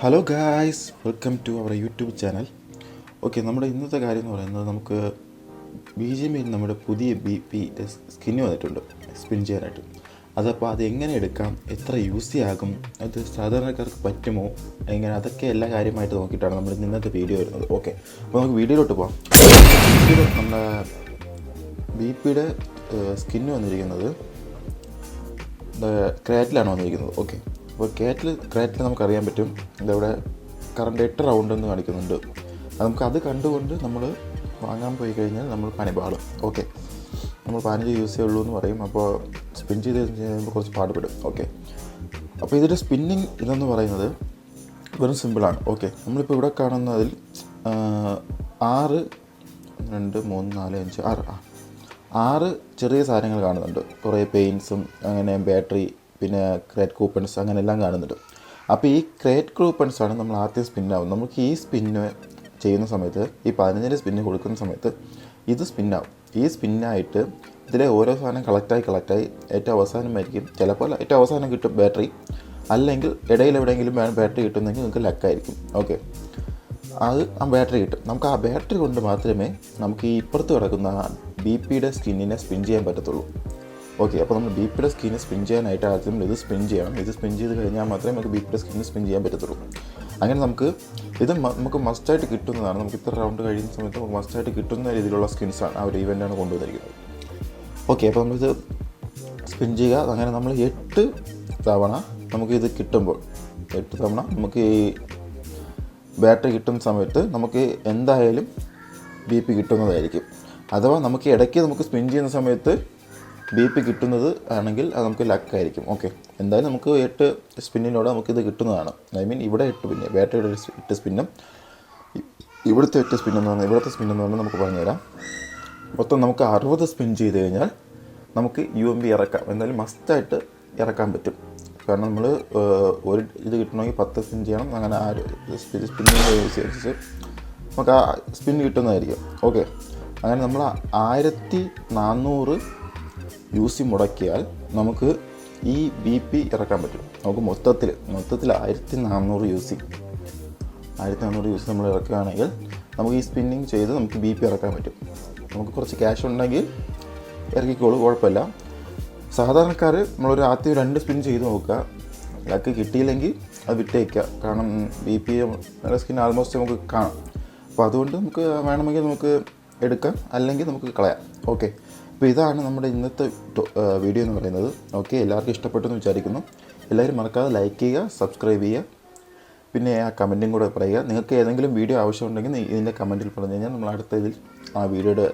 Hello guys, welcome to our YouTube channel. Okay, നമ്മുടെ ഇന്നത്തെ കാര്യം എന്ന് പറയുന്നത് നമുക്ക് ബി ജി എമ്മിൽ നമ്മുടെ പുതിയ ബി പി സ്കിന്ന് വന്നിട്ടുണ്ട് സ്പിൻ ചെയ്യാനായിട്ട്. അതപ്പോൾ അത് എങ്ങനെ എടുക്കാം, എത്ര യൂസ് ചെയ്യാകും, അത് സാധാരണക്കാർക്ക് പറ്റുമോ, എങ്ങനെ, അതൊക്കെ എല്ലാ കാര്യമായിട്ട് നോക്കിയിട്ടാണ് നമ്മൾ ഇന്നത്തെ വീഡിയോ വരുന്നത്. ഓക്കെ, അപ്പോൾ നമുക്ക് വീഡിയോയിലോട്ട് പോകാം. നമ്മുടെ ബി പിയുടെ സ്കിന്ന് വന്നിരിക്കുന്നത് ക്രാറ്റിലാണ് വന്നിരിക്കുന്നത്. ഓക്കെ, അപ്പോൾ ക്രാറ്റിൽ നമുക്കറിയാൻ പറ്റും ഇതവിടെ കറണ്ട് 8 റൗണ്ട് എന്ന് കാണിക്കുന്നുണ്ട്. അത് കണ്ടുകൊണ്ട് നമ്മൾ വാങ്ങാൻ പോയി കഴിഞ്ഞാൽ നമ്മൾ പണിപാളും. ഓക്കെ, നമ്മൾ 15 യൂസ് ചെയ്യുള്ളൂ എന്ന് പറയും. അപ്പോൾ സ്പിൻ ചെയ്ത് കഴിയുമ്പോൾ കുറച്ച് പാടുപെടും. ഓക്കെ, അപ്പോൾ ഇതിൻ്റെ സ്പിന്നിങ് ഇതെന്ന് പറയുന്നത് വെറും സിമ്പിളാണ്. ഓക്കെ, നമ്മളിപ്പോൾ ഇവിടെ കാണുന്നതിൽ 6 2 3 4 5 6 ചെറിയ സാധനങ്ങൾ കാണുന്നുണ്ട്. കുറേ പെയിൻസും അങ്ങനെ ബാറ്ററി, പിന്നെ ക്രേറ്റ് കൂപ്പൺസ്, അങ്ങനെ എല്ലാം കാണുന്നുണ്ട്. അപ്പോൾ ഈ ക്രേറ്റ് കൂപ്പൺസാണ് നമ്മൾ ആദ്യം സ്പിന്നാവും. നമുക്ക് ഈ സ്പിന്ന് ചെയ്യുന്ന സമയത്ത്, ഈ 15 സ്പിന്ന് കൊടുക്കുന്ന സമയത്ത് ഇത് സ്പിന്നാവും. ഈ സ്പിന്നായിട്ട് ഇതിലെ ഓരോ സാധനം കളക്റ്റായി ഏറ്റവും അവസാനമായിരിക്കും. ചിലപ്പോൾ ഏറ്റവും അവസാനം കിട്ടും ബാറ്ററി, അല്ലെങ്കിൽ ഇടയിൽ എവിടെയെങ്കിലും ബാറ്ററി കിട്ടുന്നെങ്കിൽ നിങ്ങൾക്ക് ലക്കായിരിക്കും. ഓക്കെ, അത് ആ ബാറ്ററി കിട്ടും. നമുക്ക് ആ ബാറ്ററി കൊണ്ട് മാത്രമേ നമുക്ക് ഈ ഇപ്പുറത്ത് കിടക്കുന്ന ബി പിയുടെ സ്കിന്നിനെ സ്പിൻ ചെയ്യാൻ പറ്റത്തുള്ളൂ. ഓക്കെ, അപ്പോൾ നമ്മൾ ബി പിയുടെ സ്കിന്ന് സ്പിൻ ചെയ്യാനായിട്ട് ആദ്യം ഇത് സ്പിൻ ചെയ്യണം. ഇത് സ്പിൻ ചെയ്ത് കഴിഞ്ഞാൽ മാത്രമേ നമുക്ക് ബി പിയുടെ സ്കിന്ന് സ്പിൻ ചെയ്യാൻ പറ്റത്തുള്ളൂ. അങ്ങനെ നമുക്ക് മസ്റ്റായിട്ട് കിട്ടുന്നതാണ്. നമുക്ക് ഇത്ര റൗണ്ട് കഴിയുന്ന സമയത്ത് നമുക്ക് മസ്റ്റായിട്ട് കിട്ടുന്ന രീതിയിലുള്ള സ്കിൻസാണ് ആ ഒരു ഇവൻ്റാണ് കൊണ്ടുവന്നിരിക്കുന്നത്. ഓക്കെ, അപ്പോൾ നമ്മളിത് സ്പിൻ ചെയ്യുക. അങ്ങനെ നമ്മൾ 8 തവണ നമുക്കിത് കിട്ടുമ്പോൾ 8 തവണ നമുക്ക് ഈ ബാറ്ററി കിട്ടുന്ന സമയത്ത് നമുക്ക് എന്തായാലും ബി പി കിട്ടുന്നതായിരിക്കും. അഥവാ നമുക്ക് ഇടയ്ക്ക് നമുക്ക് സ്പിൻ ചെയ്യുന്ന സമയത്ത് ബി പി കിട്ടുന്നത് ആണെങ്കിൽ അത് നമുക്ക് ലക്കായിരിക്കും. ഓക്കെ, എന്തായാലും നമുക്ക് 8 സ്പിന്നിനോട് നമുക്കിത് കിട്ടുന്നതാണ്. ഐ മീൻ ഇവിടെ 8 പിന്നെ ബാറ്ററിയുടെ 8 സ്പിന്നും ഇവിടുത്തെ 8 സ്പിന്നെന്ന് പറഞ്ഞാൽ നമുക്ക് പറഞ്ഞുതരാം. മൊത്തം നമുക്ക് 60 സ്പിൻ ചെയ്ത് കഴിഞ്ഞാൽ നമുക്ക് UMP ഇറക്കാം. എന്തായാലും മസ്റ്റായിട്ട് ഇറക്കാൻ പറ്റും. കാരണം നമ്മൾ ഒരു ഇത് കിട്ടണമെങ്കിൽ 10 സ്പിൻ ചെയ്യണം. അങ്ങനെ ആ സ്പിന്നിൻ്റെ അനുസരിച്ച് നമുക്ക് ആ സ്പിൻ കിട്ടുന്നതായിരിക്കും. ഓക്കെ, അങ്ങനെ നമ്മൾ 1400 യൂസി മുടക്കിയാൽ നമുക്ക് ഈ ബി പി ഇറക്കാൻ പറ്റും. നമുക്ക് മൊത്തത്തിൽ 1400 യൂസി നമ്മൾ ഇറക്കുകയാണെങ്കിൽ നമുക്ക് ഈ സ്പിന്നിങ് ചെയ്ത് നമുക്ക് ബി പി ഇറക്കാൻ പറ്റും. നമുക്ക് കുറച്ച് ക്യാഷ് ഉണ്ടെങ്കിൽ ഇറക്കിക്കോളൂ, കുഴപ്പമില്ല. സാധാരണക്കാർ നമ്മളൊരു ആദ്യം 2 സ്പിൻ ചെയ്ത് നോക്കുക. ലക്ക് കിട്ടിയില്ലെങ്കിൽ അത് വിട്ടേക്കുക. കാരണം ബി പി സ്കിൻ ആൾമോസ്റ്റ് നമുക്ക് കാണാം. അപ്പോൾ അതുകൊണ്ട് നമുക്ക് വേണമെങ്കിൽ നമുക്ക് എടുക്കാം, അല്ലെങ്കിൽ നമുക്ക് കളയാം. ഓക്കെ, അപ്പോൾ ഇതാണ് നമ്മുടെ ഇന്നത്തെ വീഡിയോ എന്ന് പറയുന്നത്. ഓക്കെ, എല്ലാവർക്കും ഇഷ്ടപ്പെട്ടു എന്ന് വിചാരിക്കുന്നു. എല്ലാവരും മറക്കാതെ ലൈക്ക് ചെയ്യുക, സബ്സ്ക്രൈബ് ചെയ്യുക, പിന്നെ ആ കമൻറ്റും കൂടെ പറയുക. നിങ്ങൾക്ക് ഏതെങ്കിലും വീഡിയോ ആവശ്യമുണ്ടെങ്കിൽ ഇതിൻ്റെ കമൻറ്റിൽ പറഞ്ഞു കഴിഞ്ഞാൽ നമ്മൾ അടുത്ത ഇതിൽ ആ വീഡിയോയുടെ